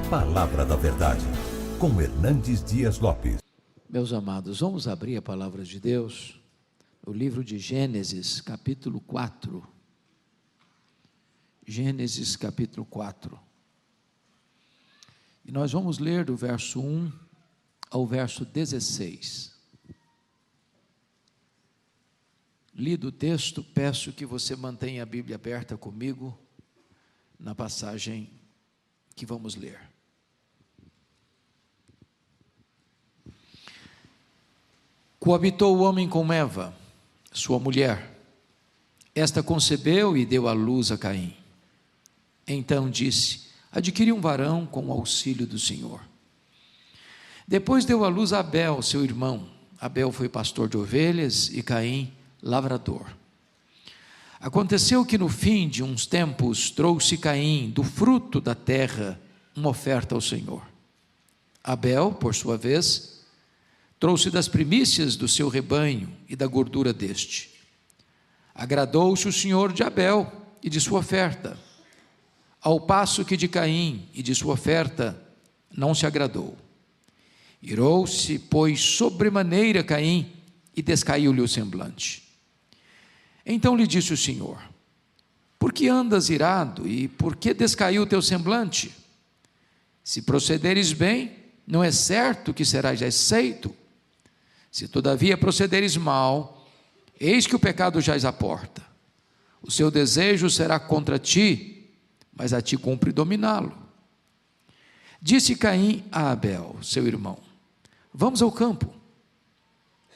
Palavra da Verdade, com Hernandes Dias Lopes. Meus amados, vamos abrir a palavra de Deus no livro de Gênesis, capítulo 4. Gênesis, capítulo 4. E nós vamos ler do verso 1 ao verso 16. Lido o texto, peço que você mantenha a Bíblia aberta comigo na passagem que vamos ler. Coabitou o homem com Eva, sua mulher. Esta concebeu e deu à luz a Caim. Então disse: adquiri um varão com o auxílio do Senhor. Depois deu à luz a Abel, seu irmão. Abel foi pastor de ovelhas e Caim lavrador. Aconteceu que no fim de uns tempos trouxe Caim do fruto da terra uma oferta ao Senhor. Abel, por sua vez, trouxe das primícias do seu rebanho e da gordura deste. Agradou-se o Senhor de Abel e de sua oferta, ao passo que de Caim e de sua oferta não se agradou. Irou-se, pois, sobremaneira Caim e descaiu-lhe o semblante. Então lhe disse o Senhor: por que andas irado e por que descaiu o teu semblante? Se procederes bem, não é certo que serás aceito. Se todavia procederes mal, eis que o pecado jaz à porta. O seu desejo será contra ti, mas a ti cumpre dominá-lo. Disse Caim a Abel, seu irmão: vamos ao campo.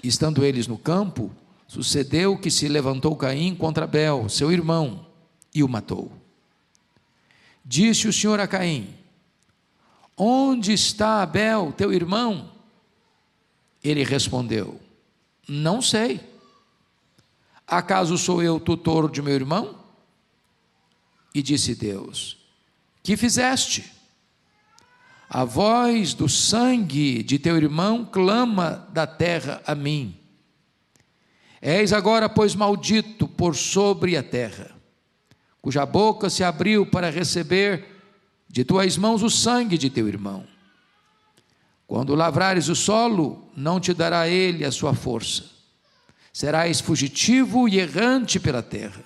E estando eles no campo, sucedeu que se levantou Caim contra Abel, seu irmão, e o matou. Disse o Senhor a Caim: onde está Abel, teu irmão? Ele respondeu: não sei. Acaso sou eu tutor de meu irmão? E disse Deus: que fizeste? A voz do sangue de teu irmão clama da terra a mim. És agora, pois, maldito por sobre a terra, cuja boca se abriu para receber de tuas mãos o sangue de teu irmão. Quando lavrares o solo, não te dará ele a sua força. Serás fugitivo e errante pela terra.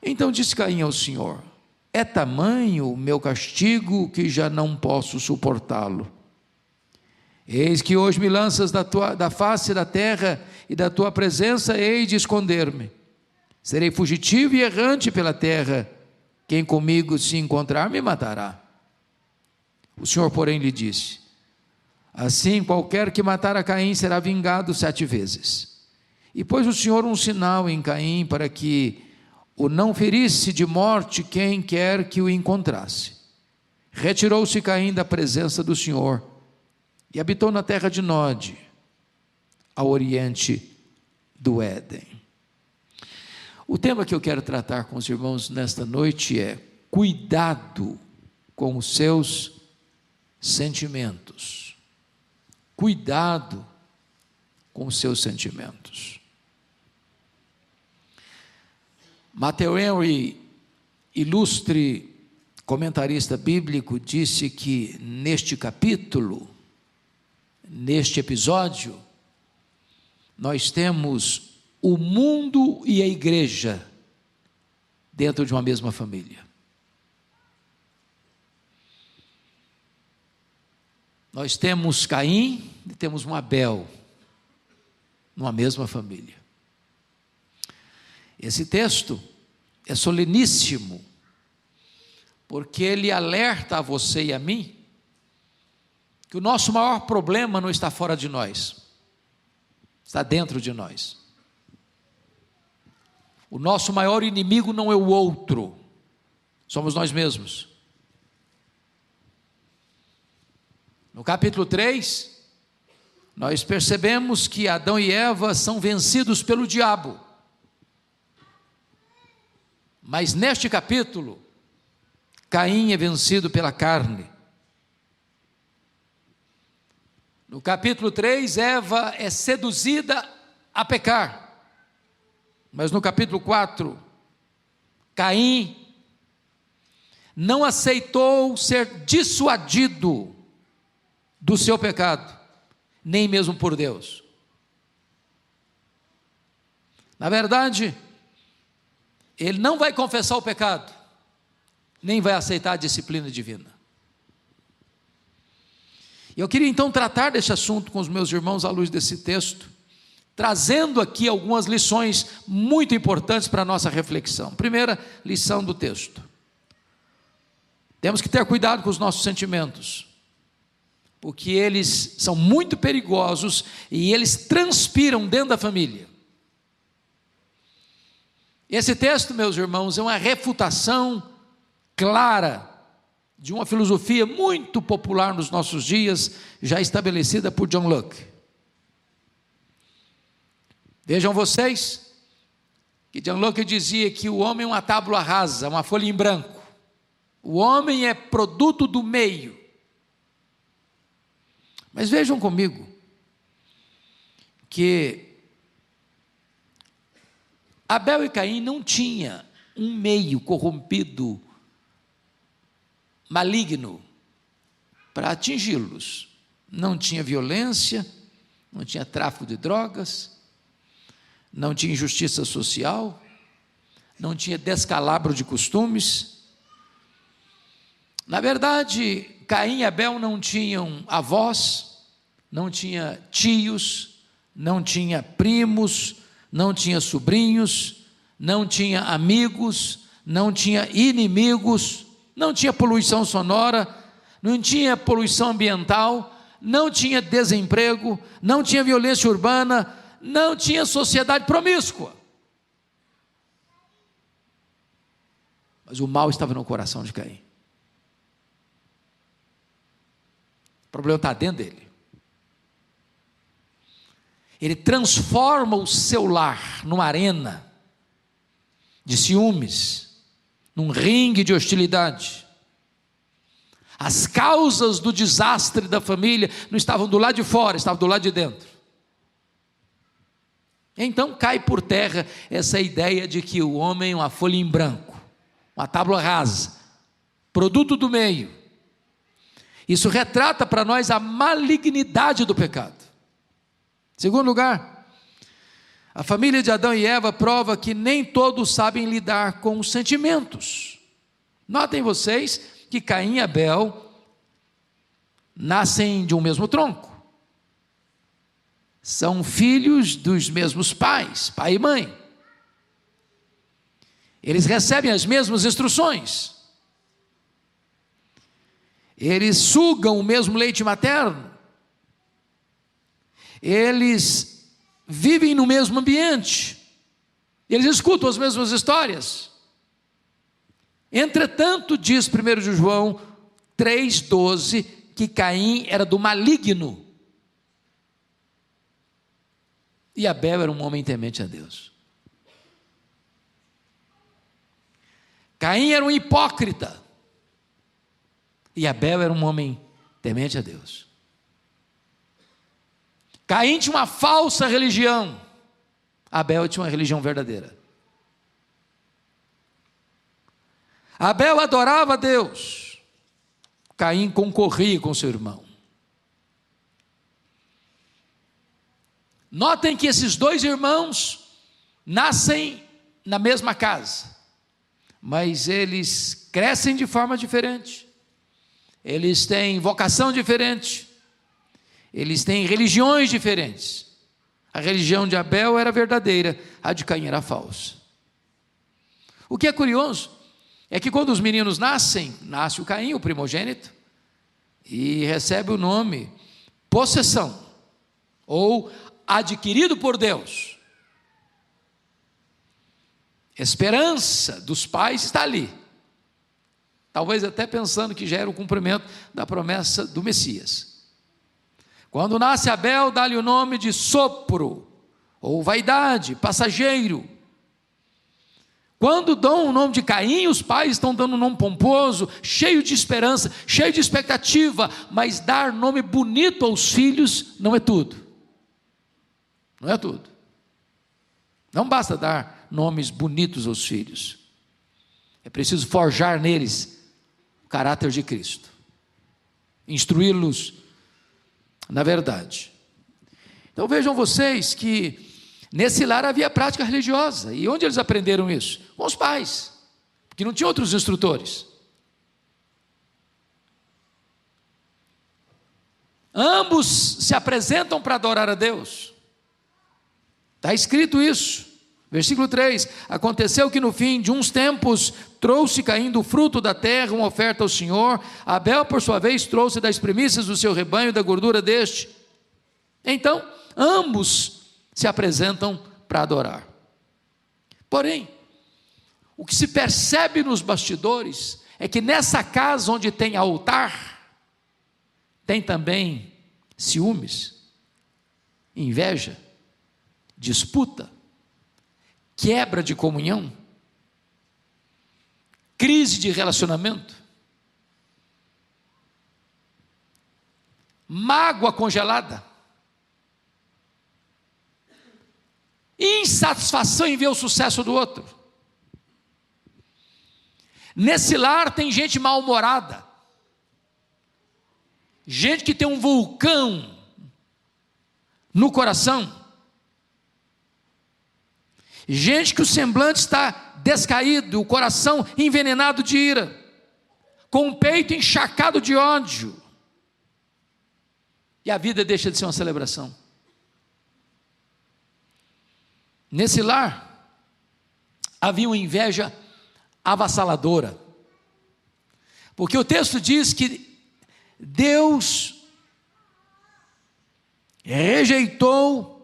Então disse Caim ao Senhor: é tamanho o meu castigo que já não posso suportá-lo. Eis que hoje me lanças da face da terra, e da tua presença hei de esconder-me. Serei fugitivo e errante pela terra. Quem comigo se encontrar me matará. O Senhor, porém, lhe disse: assim qualquer que matar a Caim será vingado 7 vezes. E pôs o Senhor um sinal em Caim, para que o não ferisse de morte quem quer que o encontrasse. Retirou-se Caim da presença do Senhor e habitou na terra de Nod, ao oriente do Éden. O tema que eu quero tratar com os irmãos nesta noite é cuidado com os seus sentimentos. Cuidado com os seus sentimentos. Matthew Henry, ilustre comentarista bíblico, disse que neste capítulo, neste episódio, nós temos o mundo e a igreja dentro de uma mesma família. Nós temos Caim e temos um Abel numa mesma família. Esse texto é soleníssimo, porque ele alerta a você e a mim que o nosso maior problema não está fora de nós, está dentro de nós. O nosso maior inimigo não é o outro, somos nós mesmos. No capítulo 3, nós percebemos que Adão e Eva são vencidos pelo diabo. Mas neste capítulo, Caim é vencido pela carne. No capítulo 3, Eva é seduzida a pecar. Mas no capítulo 4, Caim não aceitou ser dissuadido do seu pecado, nem mesmo por Deus. Na verdade, ele não vai confessar o pecado, nem vai aceitar a disciplina divina. Eu queria então tratar desse assunto com os meus irmãos à luz desse texto, trazendo aqui algumas lições muito importantes para a nossa reflexão. Primeira lição do texto: temos que ter cuidado com os nossos sentimentos, porque eles são muito perigosos e eles transpiram dentro da família. Esse texto, meus irmãos, é uma refutação clara de uma filosofia muito popular nos nossos dias, já estabelecida por John Locke. Vejam vocês, que John Locke dizia que o homem é uma tábua rasa, uma folha em branco. O homem é produto do meio. Mas vejam comigo, que Abel e Caim não tinham um meio corrompido, maligno, para atingi-los. Não tinha violência, não tinha tráfico de drogas, não tinha injustiça social, não tinha descalabro de costumes. Na verdade, Caim e Abel não tinham avós, não tinha tios, não tinha primos, não tinha sobrinhos, não tinha amigos, não tinha inimigos, não tinha poluição sonora, não tinha poluição ambiental, não tinha desemprego, não tinha violência urbana, não tinha sociedade promíscua. Mas o mal estava no coração de Caim. O problema está dentro dele. Ele transforma o seu lar numa arena de ciúmes, num ringue de hostilidade. As causas do desastre da família não estavam do lado de fora, estavam do lado de dentro. Então cai por terra essa ideia de que o homem é uma folha em branco, uma tábua rasa, produto do meio. Isso retrata para nós a malignidade do pecado. Segundo lugar, a família de Adão e Eva prova que nem todos sabem lidar com os sentimentos. Notem vocês que Caim e Abel nascem de um mesmo tronco. São filhos dos mesmos pais, pai e mãe. Eles recebem as mesmas instruções. Eles sugam o mesmo leite materno. Eles vivem no mesmo ambiente. Eles escutam as mesmas histórias. Entretanto, diz 1 João 3,12, que Caim era do maligno. E Abel era um homem temente a Deus. Caim era um hipócrita. E Abel era um homem temente a Deus. Caim tinha uma falsa religião. Abel tinha uma religião verdadeira. Abel adorava a Deus. Caim concorria com seu irmão. Notem que esses dois irmãos nascem na mesma casa, mas eles crescem de forma diferente, eles têm vocação diferente, eles têm religiões diferentes. A religião de Abel era verdadeira, a de Caim era falsa. O que é curioso é que quando os meninos nascem, nasce o Caim, o primogênito, e recebe o nome possessão, ou adquirido por Deus. Esperança dos pais está ali, talvez até pensando que já era o cumprimento da promessa do Messias. Quando nasce Abel, dá-lhe o nome de sopro, ou vaidade, passageiro. Quando dão o nome de Caim, os pais estão dando um nome pomposo, cheio de esperança, cheio de expectativa, mas dar nome bonito aos filhos não é tudo. Não é tudo. Não basta dar nomes bonitos aos filhos. É preciso forjar neles o caráter de Cristo, instruí-los na verdade. Então vejam vocês que nesse lar havia prática religiosa. E onde eles aprenderam isso? Com os pais, porque não tinha outros instrutores. Ambos se apresentam para adorar a Deus. Está escrito isso. Versículo 3: aconteceu que no fim de uns tempos trouxe Caim do fruto da terra uma oferta ao Senhor. Abel, por sua vez, trouxe das primícias do seu rebanho, da gordura deste. Então, ambos se apresentam para adorar. Porém, o que se percebe nos bastidores é que nessa casa onde tem altar, tem também ciúmes, inveja, disputa, quebra de comunhão, crise de relacionamento, mágoa congelada, insatisfação em ver o sucesso do outro. Nesse lar tem gente mal-humorada, gente que tem um vulcão no coração, gente que o semblante está descaído, o coração envenenado de ira, com o peito encharcado de ódio, e a vida deixa de ser uma celebração. Nesse lar havia uma inveja avassaladora, porque o texto diz que Deus rejeitou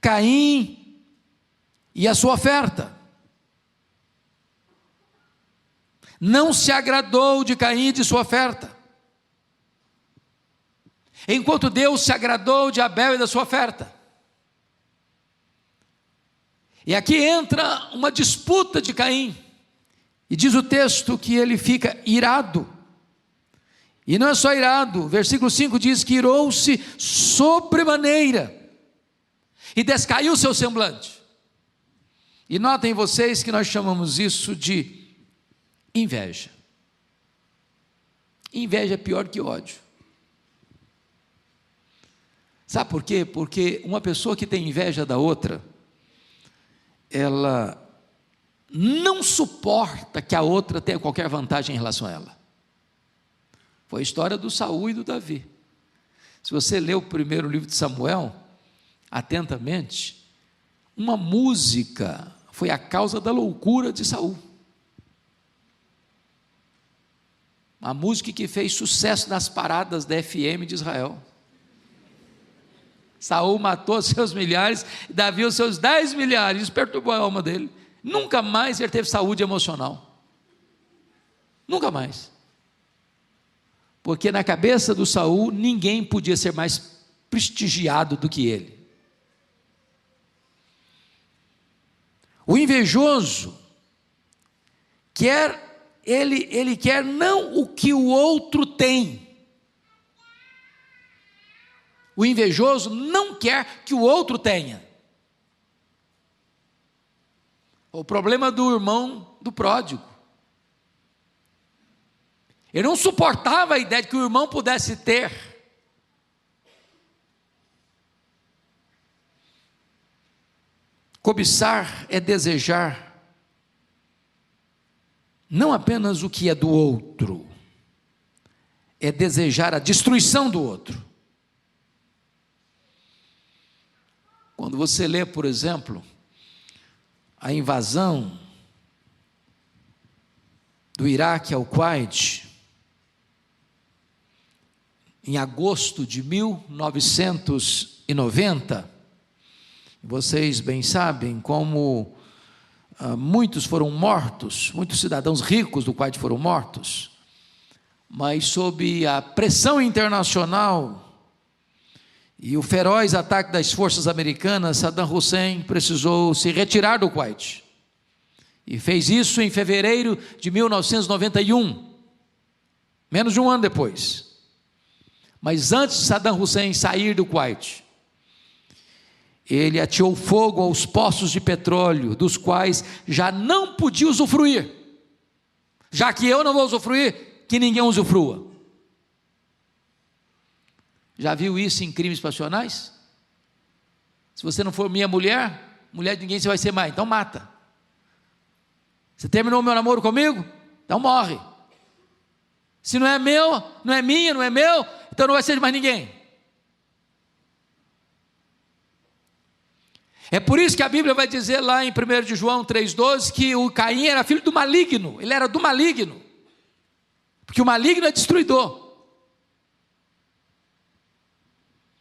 Caim e a sua oferta, não se agradou de Caim e de sua oferta, enquanto Deus se agradou de Abel e da sua oferta. E aqui entra uma disputa de Caim, e diz o texto que ele fica irado, e não é só irado, versículo 5 diz que irou-se sobremaneira, e descaiu o seu semblante. E notem vocês que nós chamamos isso de inveja. Inveja é pior que ódio. Sabe por quê? Porque uma pessoa que tem inveja da outra, ela não suporta que a outra tenha qualquer vantagem em relação a ela. Foi a história do Saul e do Davi. Se você ler o primeiro livro de Samuel atentamente, uma música foi a causa da loucura de Saul. A música que fez sucesso nas paradas da FM de Israel. Saul matou seus milhares, Davi os seus 10 milhares, isso perturbou a alma dele. Nunca mais ele teve saúde emocional. Nunca mais. Porque na cabeça do Saul, ninguém podia ser mais prestigiado do que ele. O invejoso ele quer não o que o outro tem. O invejoso não quer que o outro tenha. O problema do irmão do pródigo. Ele não suportava a ideia de que o irmão pudesse ter. Cobiçar é desejar não apenas o que é do outro, é desejar a destruição do outro. Quando você lê, por exemplo, a invasão do Iraque ao Kuwait, em agosto de 1990, vocês bem sabem como muitos foram mortos, muitos cidadãos ricos do Kuwait foram mortos, mas sob a pressão internacional e o feroz ataque das forças americanas, Saddam Hussein precisou se retirar do Kuwait, e fez isso em fevereiro de 1991, menos de um ano depois. Mas antes de Saddam Hussein sair do Kuwait, ele ateou fogo aos poços de petróleo, dos quais já não podia usufruir, Já que eu não vou usufruir, que ninguém usufrua. Já viu isso em crimes passionais? Se você não for minha mulher, mulher de ninguém você vai ser mais, então mata. Você terminou o meu namoro comigo? Então morre. Se não é meu, não é minha, não é meu, então não vai ser de mais ninguém. É por isso que a Bíblia vai dizer lá em 1 de João 3,12 que o Caim era filho do maligno, ele era do maligno, porque o maligno é destruidor.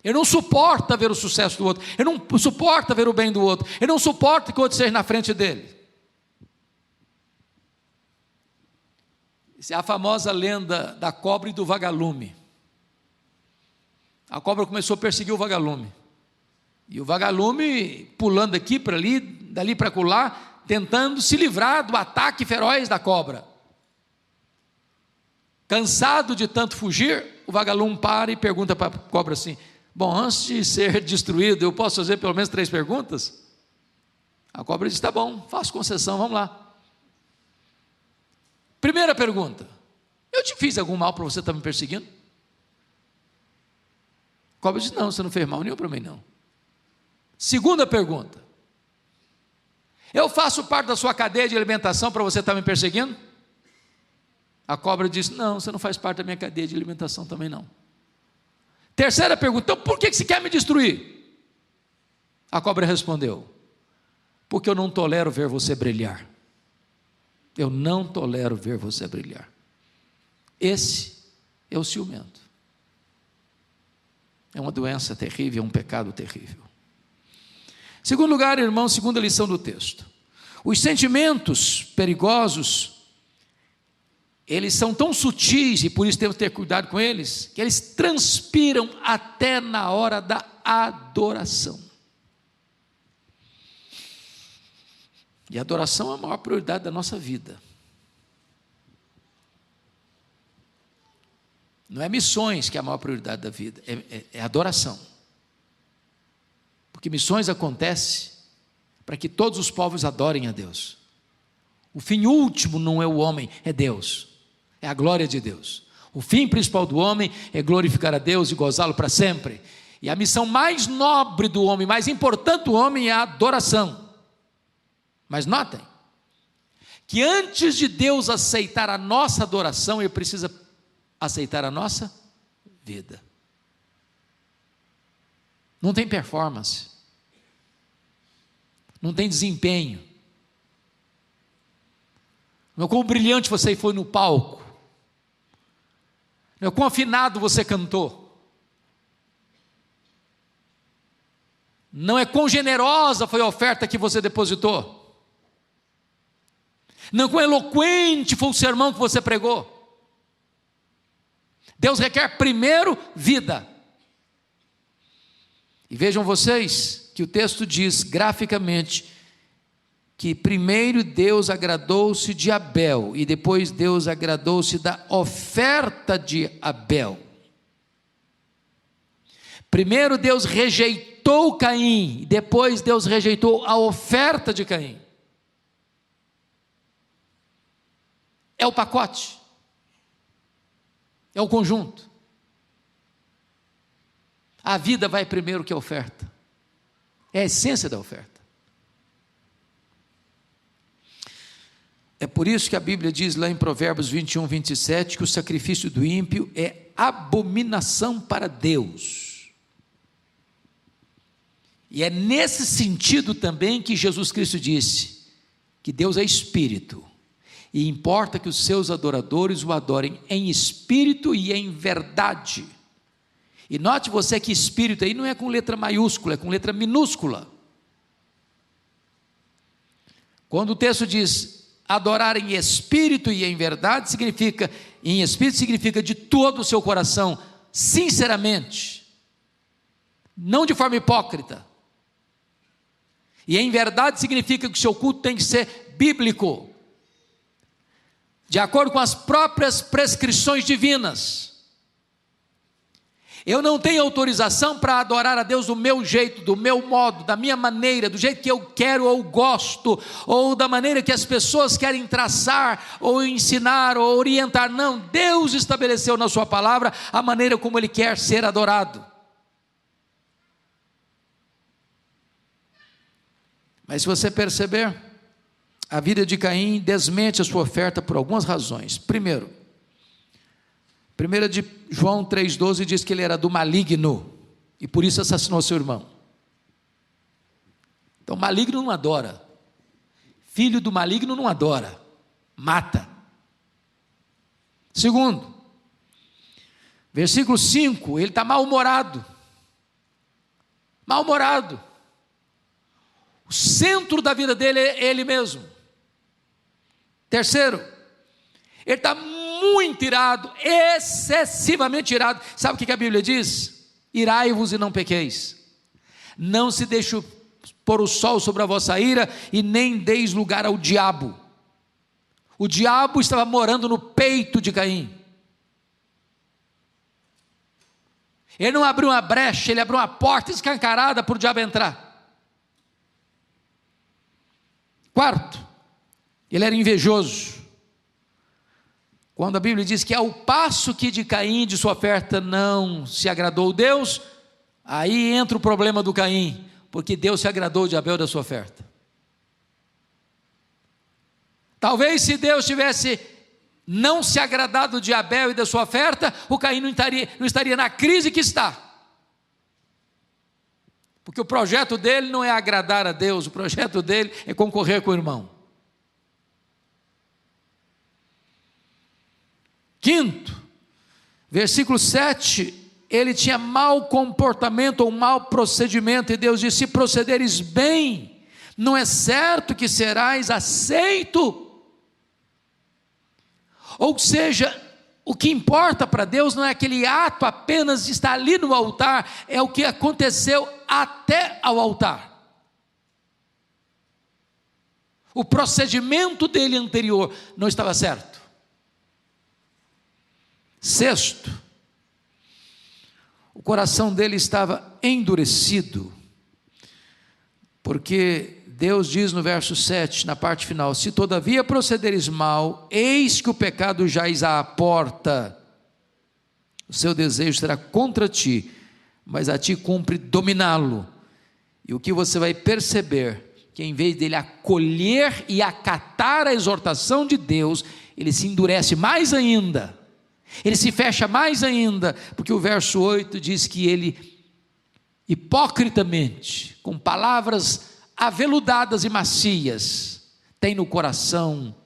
Ele não suporta ver o sucesso do outro, ele não suporta ver o bem do outro, ele não suporta que o outro seja na frente dele. Essa é a famosa lenda da cobra e do vagalume. A cobra começou a perseguir o vagalume, e o vagalume pulando aqui para ali, dali para acolá, tentando se livrar do ataque feroz da cobra. Cansado de tanto fugir, o vagalume para e pergunta para a cobra assim: bom, antes de ser destruído, eu posso fazer pelo menos 3 perguntas? A cobra diz: tá bom, faço concessão, vamos lá. Primeira pergunta: eu te fiz algum mal para você estar me perseguindo? A cobra diz: não, você não fez mal nenhum para mim não. Segunda pergunta: eu faço parte da sua cadeia de alimentação para você estar me perseguindo? A cobra diz: não, você não faz parte da minha cadeia de alimentação também não. Terceira pergunta: então por que você quer me destruir? A cobra respondeu: porque eu não tolero ver você brilhar. Eu não tolero ver você brilhar. Esse é o ciumento. É uma doença terrível, é um pecado terrível. Segundo lugar, irmão, segunda lição do texto: os sentimentos perigosos, eles são tão sutis, e por isso temos que ter cuidado com eles, que eles transpiram até na hora da adoração. E a adoração é a maior prioridade da nossa vida. Não é missões que é a maior prioridade da vida, é adoração. Porque missões acontecem para que todos os povos adorem a Deus. O fim último não é o homem, é Deus, é a glória de Deus. O fim principal do homem é glorificar a Deus e gozá-lo para sempre. E a missão mais nobre do homem, mais importante do homem é a adoração. Mas notem, que antes de Deus aceitar a nossa adoração, Ele precisa aceitar a nossa vida. Não tem performance, não tem desempenho, não é quão brilhante você foi no palco, não é quão afinado você cantou, não é quão generosa foi a oferta que você depositou, não quão eloquente foi o sermão que você pregou. Deus requer primeiro vida. E vejam vocês que o texto diz graficamente que primeiro Deus agradou-se de Abel e depois Deus agradou-se da oferta de Abel. Primeiro Deus rejeitou Caim e depois Deus rejeitou a oferta de Caim. É o pacote, é o conjunto. A vida vai primeiro que a oferta, é a essência da oferta. É por isso que a Bíblia diz lá em Provérbios 21, 27, que o sacrifício do ímpio é abominação para Deus. E é nesse sentido também que Jesus Cristo disse que Deus é espírito. E importa que os seus adoradores o adorem em espírito e em verdade. E note você que espírito aí não é com letra maiúscula, é com letra minúscula. Quando o texto diz adorar em espírito e em verdade, significa, em espírito significa de todo o seu coração, sinceramente, não de forma hipócrita. E em verdade significa que o seu culto tem que ser bíblico, de acordo com as próprias prescrições divinas. Eu não tenho autorização para adorar a Deus do meu jeito, do meu modo, da minha maneira, do jeito que eu quero ou gosto, ou da maneira que as pessoas querem traçar, ou ensinar, ou orientar. Não, Deus estabeleceu na sua palavra a maneira como Ele quer ser adorado. Mas se você perceber, a vida de Caim desmente a sua oferta por algumas razões. Primeiro, 1 de João 3,12 diz que ele era do maligno, e por isso assassinou seu irmão. Então maligno não adora, filho do maligno não adora, mata. Segundo, versículo 5, ele está mal-humorado, o centro da vida dele é ele mesmo. Terceiro, ele está muito irado, excessivamente irado. Sabe o que a Bíblia diz? Irai-vos e não pequeis. Não se deixe pôr o sol sobre a vossa ira, e nem deis lugar ao diabo. O diabo estava morando no peito de Caim. Ele não abriu uma brecha, ele abriu uma porta escancarada para o diabo entrar. Quarto, ele era invejoso. Quando a Bíblia diz que ao passo que de Caim, de sua oferta, não se agradou Deus, aí entra o problema do Caim, porque Deus se agradou de Abel da sua oferta. Talvez se Deus tivesse não se agradado de Abel e da sua oferta, o Caim não estaria na crise que está. Porque o projeto dele não é agradar a Deus, o projeto dele é concorrer com o irmão. Quinto, versículo 7, ele tinha mau comportamento ou mau procedimento, e Deus disse: se procederes bem, não é certo que serás aceito. Ou seja, o que importa para Deus não é aquele ato apenas de estar ali no altar, é o que aconteceu até ao altar. O procedimento dele anterior não estava certo. Sexto, o coração dele estava endurecido, porque Deus diz no verso 7, na parte final: se todavia procederes mal, eis que o pecado jaz à porta, o seu desejo será contra ti, mas a ti cumpre dominá-lo. E o que você vai perceber, que em vez dele acolher e acatar a exortação de Deus, ele se endurece mais ainda, ele se fecha mais ainda, porque o verso 8 diz que ele, hipocritamente, com palavras aveludadas e macias, tem no coração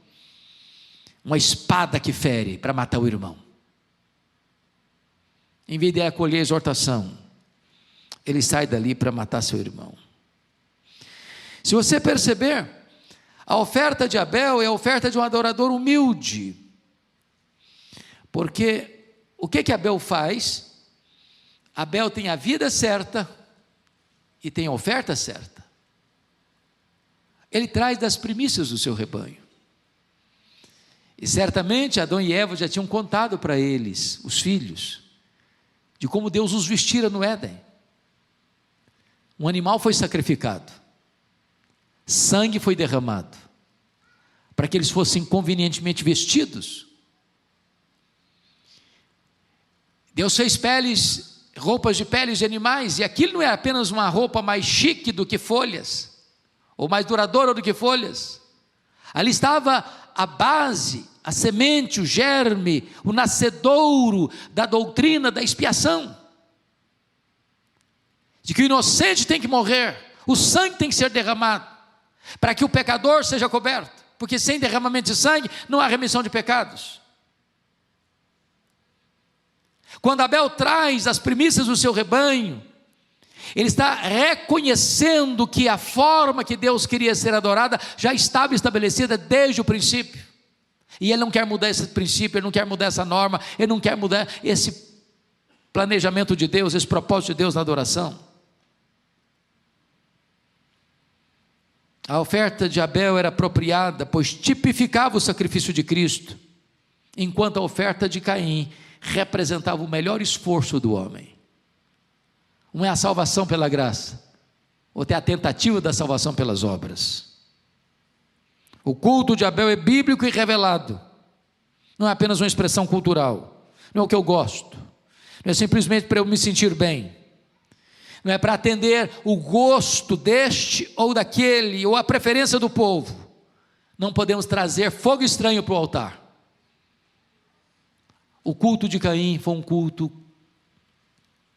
uma espada que fere para matar o irmão. Em vez de acolher a exortação, ele sai dali para matar seu irmão. Se você perceber, a oferta de Abel é a oferta de um adorador humilde, porque o que Abel faz? Abel tem a vida certa e tem a oferta certa. Ele traz das primícias do seu rebanho, e certamente Adão e Eva já tinham contado para eles, os filhos, de como Deus os vestira no Éden. Um animal foi sacrificado, sangue foi derramado, para que eles fossem convenientemente vestidos. Deus fez roupas de peles de animais, e aquilo não é apenas uma roupa mais chique do que folhas, ou mais duradoura do que folhas. Ali estava a base, a semente, o germe, o nascedouro da doutrina da expiação, de que o inocente tem que morrer, o sangue tem que ser derramado, para que o pecador seja coberto, porque sem derramamento de sangue não há remissão de pecados. Quando Abel traz as primícias do seu rebanho, ele está reconhecendo que a forma que Deus queria ser adorada já estava estabelecida desde o princípio, e ele não quer mudar esse princípio, ele não quer mudar essa norma, ele não quer mudar esse planejamento de Deus, esse propósito de Deus na adoração. A oferta de Abel era apropriada, pois tipificava o sacrifício de Cristo, enquanto a oferta de Caim representava o melhor esforço do homem. Um é a salvação pela graça, outro é a tentativa da salvação pelas obras. O culto de Abel é bíblico e revelado, não é apenas uma expressão cultural, não é o que eu gosto, não é simplesmente para eu me sentir bem, não é para atender o gosto deste ou daquele, ou a preferência do povo. Não podemos trazer fogo estranho para o altar. O culto de Caim foi um culto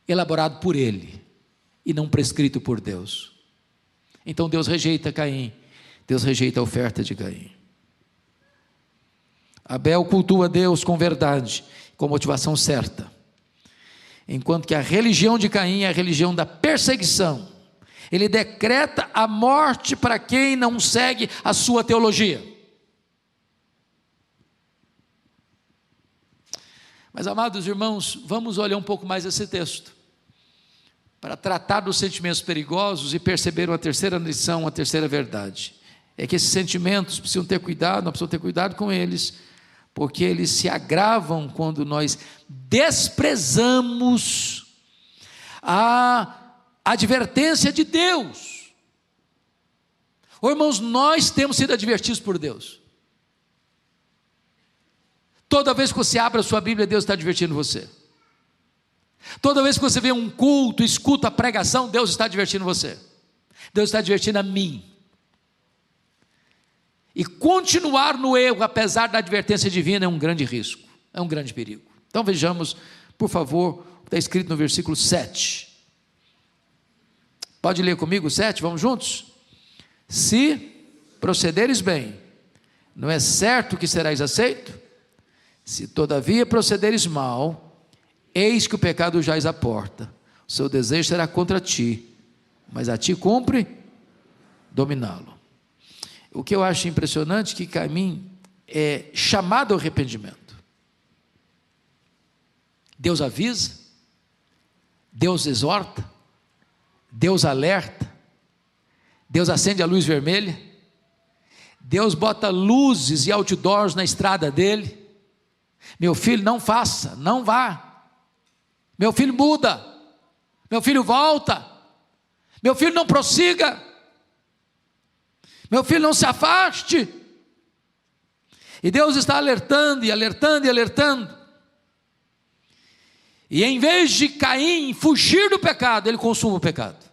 elaborado por ele e não prescrito por Deus. Então Deus rejeita Caim, Deus rejeita a oferta de Caim. Abel cultua Deus com verdade, com motivação certa, enquanto que a religião de Caim é a religião da perseguição. Ele decreta a morte para quem não segue a sua teologia. Mas, amados irmãos, vamos olhar um pouco mais esse texto, para tratar dos sentimentos perigosos e perceber uma terceira lição, uma terceira verdade. É que esses sentimentos precisam ter cuidado, nós precisamos ter cuidado com eles, porque eles se agravam quando nós desprezamos a advertência de Deus. Irmãos, nós temos sido advertidos por Deus. Toda vez que você abre a sua Bíblia, Deus está advertindo você. Toda vez que você vê um culto, escuta a pregação, Deus está advertindo você. Deus está advertindo a mim. E continuar no erro, apesar da advertência divina, é um grande risco, é um grande perigo. Então vejamos, por favor, o que está escrito no versículo 7. Pode ler comigo o 7, vamos juntos? Se procederes bem, não é certo que serás aceito? Se todavia procederes mal, eis que o pecado jaz à porta, o seu desejo será contra ti, mas a ti cumpre dominá-lo. O que eu acho impressionante é que Caim é chamado ao arrependimento. Deus avisa, Deus exorta, Deus alerta, Deus acende a luz vermelha, Deus bota luzes e outdoors na estrada dele. Meu filho, não faça, não vá. Meu filho, muda. Meu filho, volta. Meu filho, não prossiga. Meu filho, não se afaste. E Deus está alertando e alertando e alertando. E em vez de Caim fugir do pecado, ele consuma o pecado.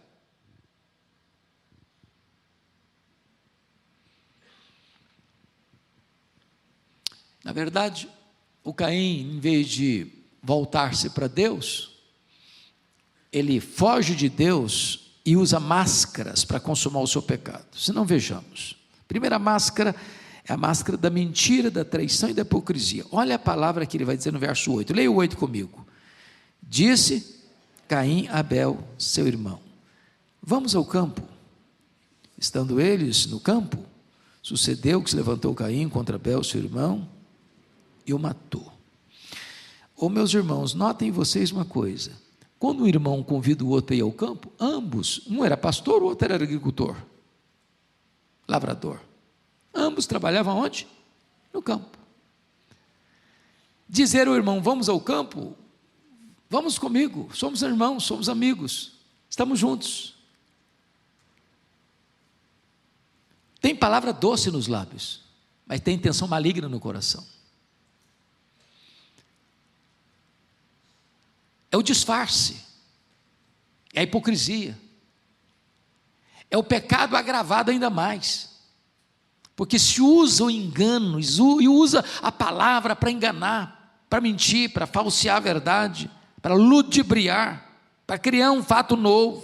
Na verdade, o Caim, em vez de voltar-se para Deus, ele foge de Deus e usa máscaras para consumar o seu pecado. Se não, vejamos. A primeira máscara é a máscara da mentira, da traição e da hipocrisia. Olha a palavra que ele vai dizer no verso 8. Leia o 8 comigo. Disse Caim a Abel, seu irmão: vamos ao campo. Estando eles no campo, sucedeu que se levantou Caim contra Abel, seu irmão, e o matou. Meus irmãos, notem vocês uma coisa: quando um irmão convida o outro a ir ao campo, ambos, um era pastor, o outro era agricultor, lavrador, ambos trabalhavam onde? No campo. Dizer ao irmão: vamos ao campo, vamos comigo, somos irmãos, somos amigos, estamos juntos. Tem palavra doce nos lábios, mas tem intenção maligna no coração. É o disfarce, é a hipocrisia, é o pecado agravado ainda mais, porque se usa o engano, e usa a palavra para enganar, para mentir, para falsear a verdade, para ludibriar, para criar um fato novo.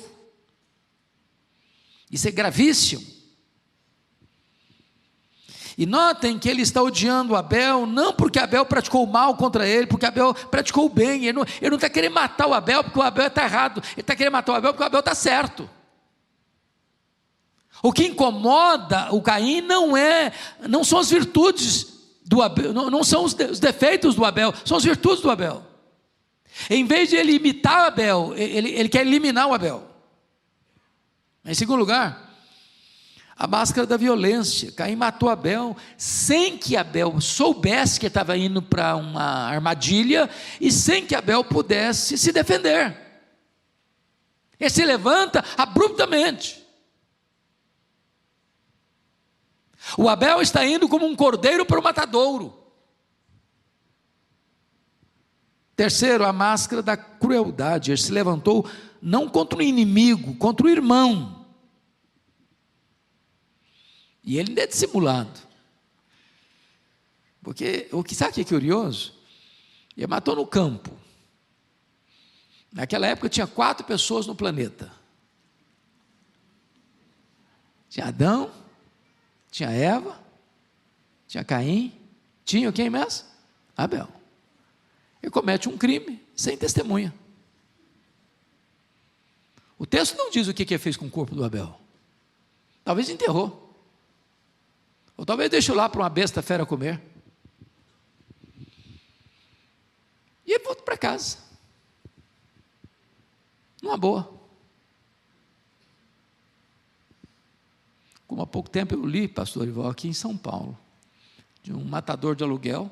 Isso é gravíssimo. E notem que ele está odiando Abel, não porque Abel praticou mal contra ele, porque Abel praticou o bem. Ele não está querendo matar o Abel porque o Abel está errado, ele está querendo matar o Abel porque o Abel está certo. O que incomoda o Caim não são as virtudes do Abel, não são os defeitos do Abel, são as virtudes do Abel. Em vez de ele imitar Abel, ele quer eliminar o Abel. Em segundo lugar, a máscara da violência. Caim matou Abel sem que Abel soubesse que estava indo para uma armadilha e sem que Abel pudesse se defender. Ele se levanta abruptamente. O Abel está indo como um cordeiro para o matadouro. Terceiro, a máscara da crueldade. Ele se levantou não contra o inimigo, contra o irmão. E ele ainda é dissimulado. Porque, sabe o que é curioso? Ele matou no campo. Naquela época tinha 4 pessoas no planeta. Tinha Adão, tinha Eva, tinha Caim, tinha quem mesmo? Abel. Ele comete um crime sem testemunha. O texto não diz o que ele fez com o corpo do Abel. Talvez enterrou. Ou talvez deixou lá para uma besta fera comer. E ele volta para casa. Numa boa. Como há pouco tempo eu li, pastor Ival, aqui em São Paulo, de um matador de aluguel,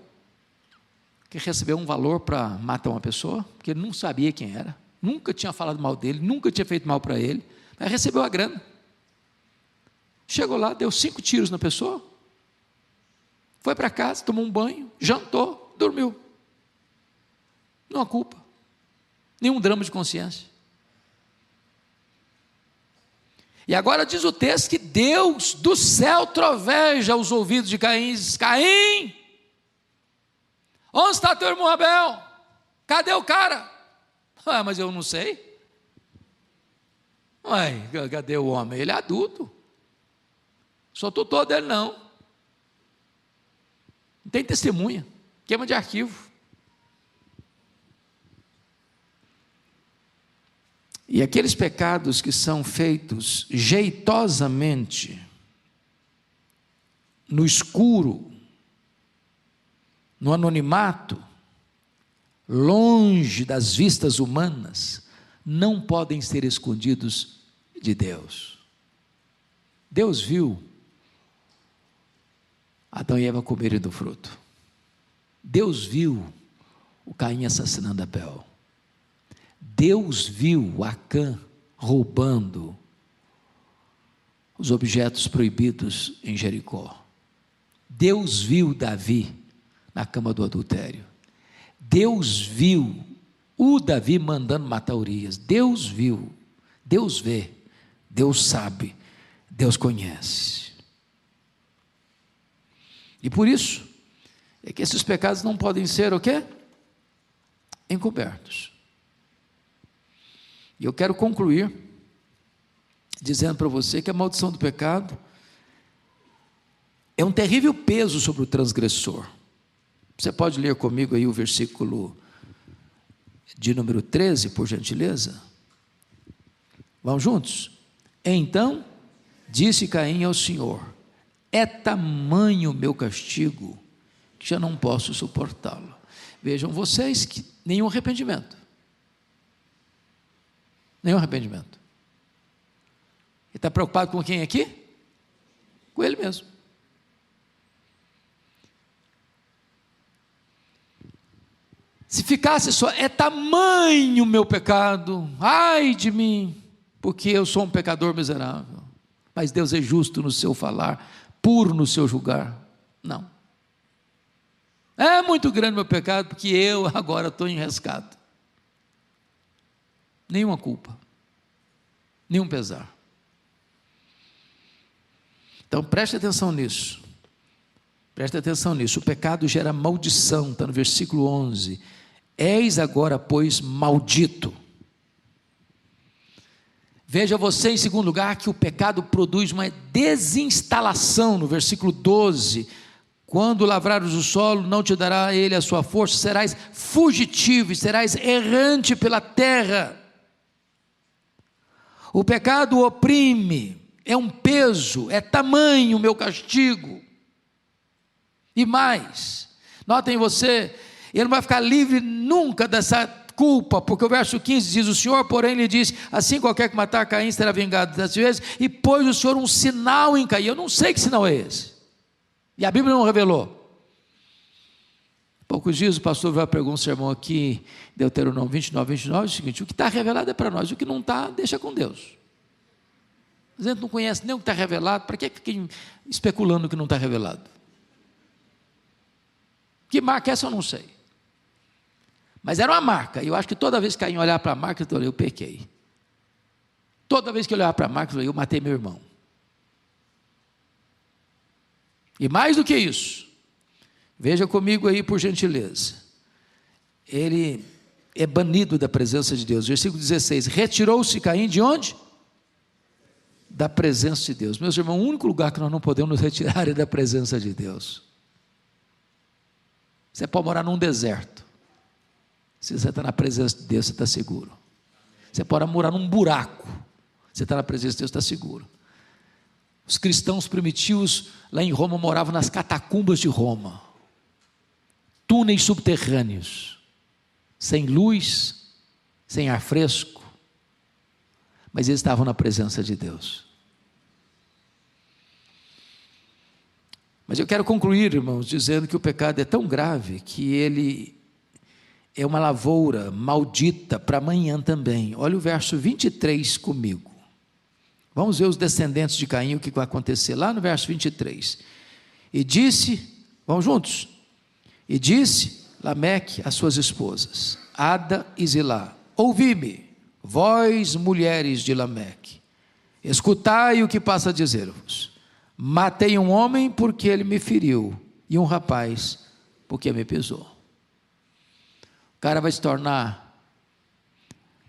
que recebeu um valor para matar uma pessoa, porque ele não sabia quem era, nunca tinha falado mal dele, nunca tinha feito mal para ele, mas recebeu a grana. Chegou lá, deu 5 tiros na pessoa, foi para casa, tomou um banho, jantou, dormiu. Não há culpa, nenhum drama de consciência. E agora diz o texto que Deus do céu troveja os ouvidos de Caim e diz: Caim, onde está teu irmão Abel? Cadê o cara? Ah, mas eu não sei. Ué, cadê o homem? Ele é adulto. Sou tutor dele não. Não tem testemunha. Queima de arquivo. E aqueles pecados que são feitos jeitosamente, no escuro, no anonimato, longe das vistas humanas, não podem ser escondidos de Deus. Deus viu Adão e Eva comerem do fruto. Deus viu o Caim assassinando Abel. Deus viu Acã roubando os objetos proibidos em Jericó. Deus viu Davi na cama do adultério. Deus viu o Davi mandando matar Urias. Deus viu, Deus vê, Deus sabe, Deus conhece. E por isso é que esses pecados não podem ser o quê? Encobertos. E eu quero concluir dizendo para você que a maldição do pecado é um terrível peso sobre o transgressor. Você pode ler comigo aí o versículo de número 13, por gentileza? Vamos juntos? Então disse Caim ao Senhor: é tamanho o meu castigo que já não posso suportá-lo. Vejam vocês que nenhum arrependimento. Nenhum arrependimento. Ele está preocupado com quem aqui? Com ele mesmo. Se ficasse só, é tamanho o meu pecado, ai de mim, porque eu sou um pecador miserável. Mas Deus é justo no seu falar, puro no seu julgar. Não. É muito grande o meu pecado, porque eu agora estou em rescate. Nenhuma culpa, nenhum pesar. Então preste atenção nisso. Preste atenção nisso. O pecado gera maldição, está no versículo 11. És agora, pois, maldito. Veja você, em segundo lugar, que o pecado produz uma desinstalação, no versículo 12. Quando lavrares o solo, não te dará ele a sua força, serás fugitivo e serás errante pela terra. O pecado oprime, é um peso, é tamanho o meu castigo. E mais, notem você, ele não vai ficar livre nunca dessa culpa, porque o verso 15 diz: o Senhor, porém, lhe diz: assim qualquer que matar Caim será vingado 10 vezes, e pôs o Senhor um sinal em Caim. Eu não sei que sinal é esse, e a Bíblia não revelou. Poucos dias o pastor vai pregar um sermão aqui, Deuteronômio 29, 29, é o seguinte: o que está revelado é para nós, o que não está, deixa com Deus. A gente não conhece nem o que está revelado, para que fiquem especulando o que não está revelado? Que marca é essa eu não sei. Mas era uma marca, e eu acho que toda vez que Caim olhar para a marca, eu pequei. Toda vez que eu olhar para a marca, eu matei meu irmão. E mais do que isso, veja comigo aí por gentileza, ele é banido da presença de Deus. Versículo 16, retirou-se Caim de onde? Da presença de Deus. Meus irmãos, o único lugar que nós não podemos nos retirar é da presença de Deus. Você pode morar num deserto, se você está na presença de Deus, você está seguro. Você pode morar num buraco, você está na presença de Deus, está seguro. Os cristãos primitivos lá em Roma moravam nas catacumbas de Roma, túneis subterrâneos, sem luz, sem ar fresco, mas eles estavam na presença de Deus. Mas eu quero concluir, irmãos, dizendo que o pecado é tão grave que ele é uma lavoura maldita para amanhã também. Olha o verso 23 comigo. Vamos ver os descendentes de Caim, o que vai acontecer lá no verso 23. E disse, vamos juntos? E disse Lameque às suas esposas, Ada e Zilá: ouvi-me, vós mulheres de Lameque, escutai o que passa a dizer-vos. Matei um homem porque ele me feriu, e um rapaz porque me pisou. O cara vai se tornar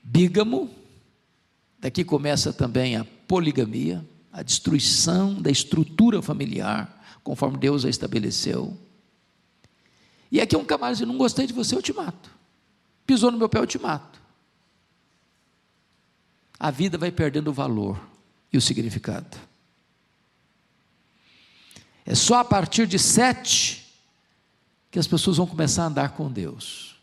bígamo. Daqui começa também a poligamia, a destruição da estrutura familiar, conforme Deus a estabeleceu. E aqui um camarada diz: não gostei de você, eu te mato. Pisou no meu pé, eu te mato. A vida vai perdendo o valor e o significado. É só a partir de 7 que as pessoas vão começar a andar com Deus.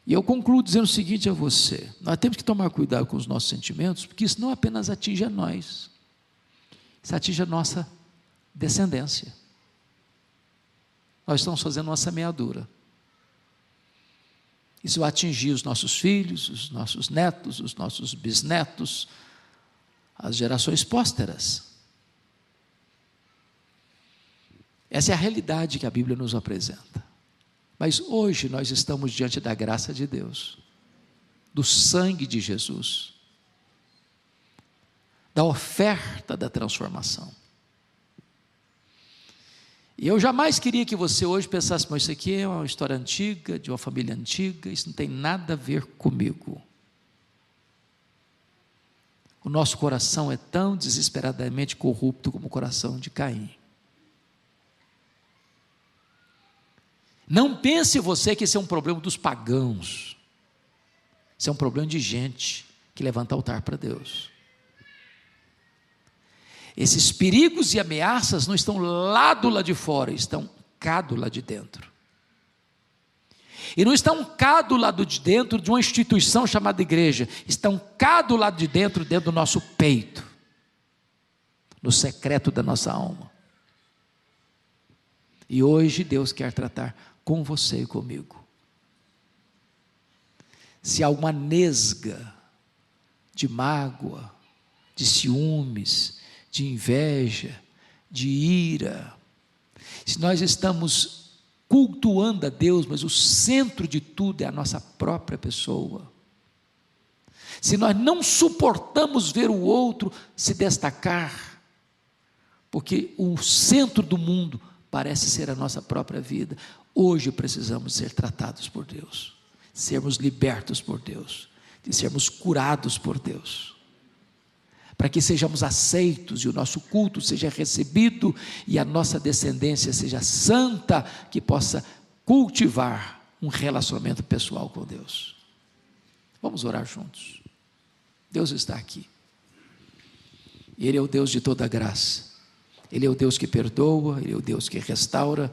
E eu concluo dizendo o seguinte a você: nós temos que tomar cuidado com os nossos sentimentos, porque isso não apenas atinge a nós, isso atinge a nossa descendência. Nós estamos fazendo uma semeadura. Isso vai atingir os nossos filhos, os nossos netos, os nossos bisnetos, as gerações pósteras. Essa é a realidade que a Bíblia nos apresenta. Mas hoje nós estamos diante da graça de Deus, do sangue de Jesus, da oferta da transformação. E eu jamais queria que você hoje pensasse: mas isso aqui é uma história antiga, de uma família antiga, isso não tem nada a ver comigo. O nosso coração é tão desesperadamente corrupto como o coração de Caim. Não pense você que esse é um problema dos pagãos. Isso é um problema de gente que levanta altar para Deus. Esses perigos e ameaças não estão lá do lado de fora, estão cá do lado de dentro. E não estão cá do lado de dentro de uma instituição chamada igreja, estão cá do lado de dentro, dentro do nosso peito, no secreto da nossa alma. E hoje Deus quer tratar com você e comigo. Se há uma nesga de mágoa, de ciúmes, de inveja, de ira, se nós estamos cultuando a Deus, mas o centro de tudo é a nossa própria pessoa, se nós não suportamos ver o outro se destacar, porque o centro do mundo parece ser a nossa própria vida, hoje precisamos ser tratados por Deus, sermos libertos por Deus, de sermos curados por Deus, para que sejamos aceitos e o nosso culto seja recebido e a nossa descendência seja santa, que possa cultivar um relacionamento pessoal com Deus. Vamos orar juntos. Deus está aqui. Ele é o Deus de toda graça. Ele é o Deus que perdoa, Ele é o Deus que restaura,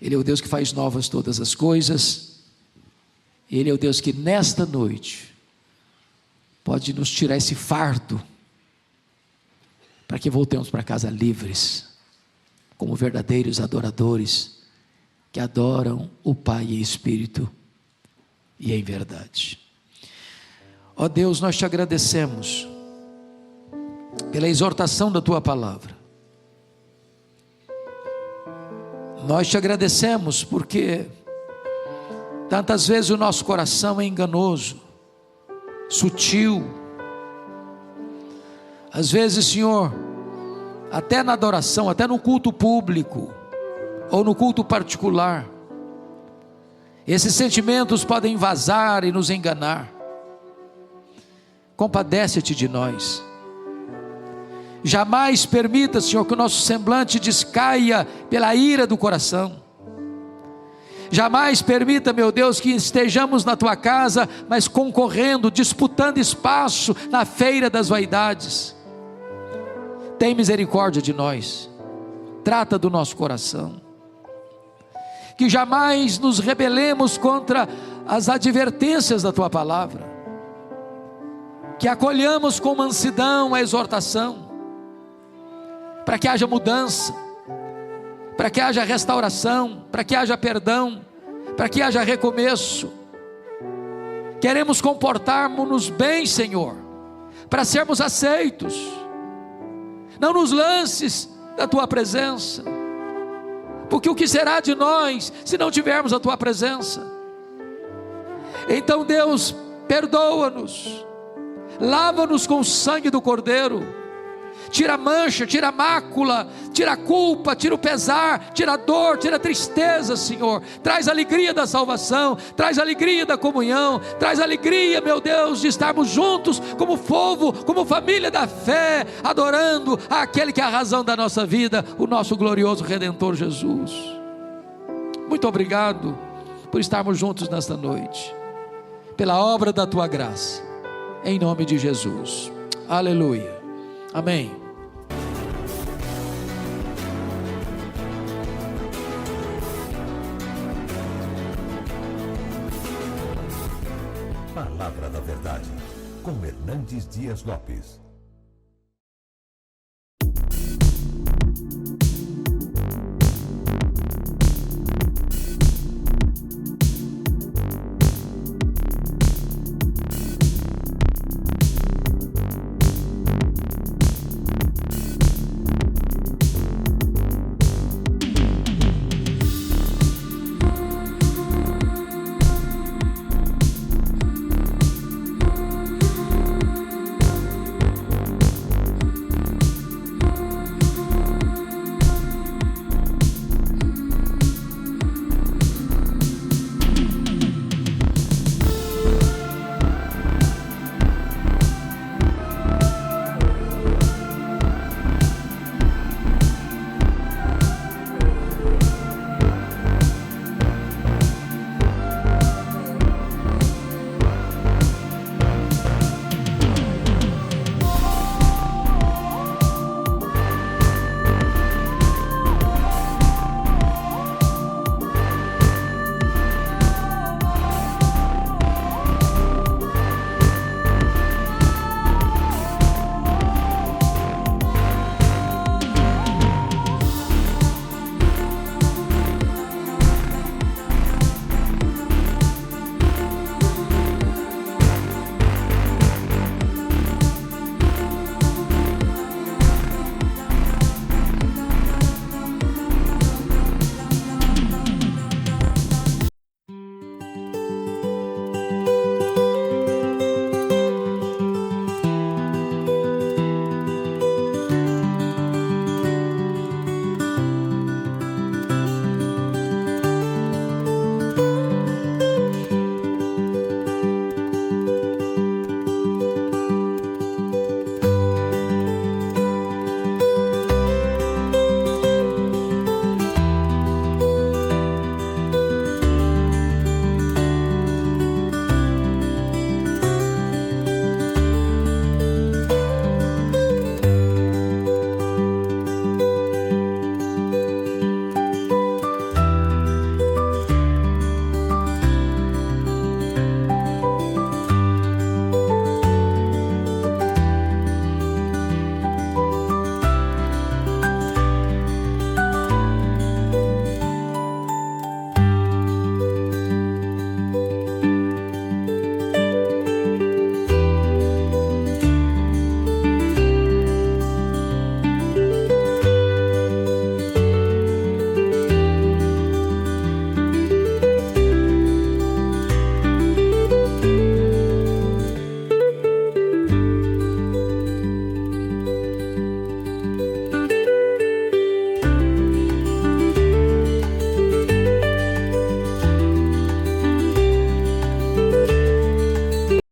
Ele é o Deus que faz novas todas as coisas. Ele é o Deus que nesta noite pode nos tirar esse fardo, para que voltemos para casa livres, como verdadeiros adoradores, que adoram o Pai em espírito e em verdade. Ó Deus, nós te agradecemos pela exortação da tua palavra. Nós te agradecemos porque tantas vezes o nosso coração é enganoso, sutil. Às vezes, Senhor, até na adoração, até no culto público ou no culto particular, esses sentimentos podem vazar e nos enganar. Compadece-te de nós. Jamais permita, Senhor, que o nosso semblante descaia pela ira do coração. Jamais permita, meu Deus, que estejamos na tua casa, mas concorrendo, disputando espaço na feira das vaidades. Tem misericórdia de nós. Trata do nosso coração. Que jamais nos rebelemos contra as advertências da tua palavra. Que acolhamos com mansidão a exortação, para que haja mudança, para que haja restauração, para que haja perdão, para que haja recomeço. Queremos comportarmos-nos bem, Senhor, para sermos aceitos. Não nos lances da tua presença, porque o que será de nós se não tivermos a tua presença? Então, Deus, perdoa-nos, lava-nos com o sangue do Cordeiro, tira a mancha, tira a mácula, tira a culpa, tira o pesar, tira a dor, tira a tristeza, Senhor. Traz a alegria da salvação, traz a alegria da comunhão, traz a alegria, meu Deus, de estarmos juntos como povo, como família da fé, adorando aquele que é a razão da nossa vida, o nosso glorioso Redentor Jesus. Muito obrigado por estarmos juntos nesta noite, pela obra da tua graça, em nome de Jesus. Aleluia. Amém. Palavra da Verdade, com Hernandes Dias Lopes.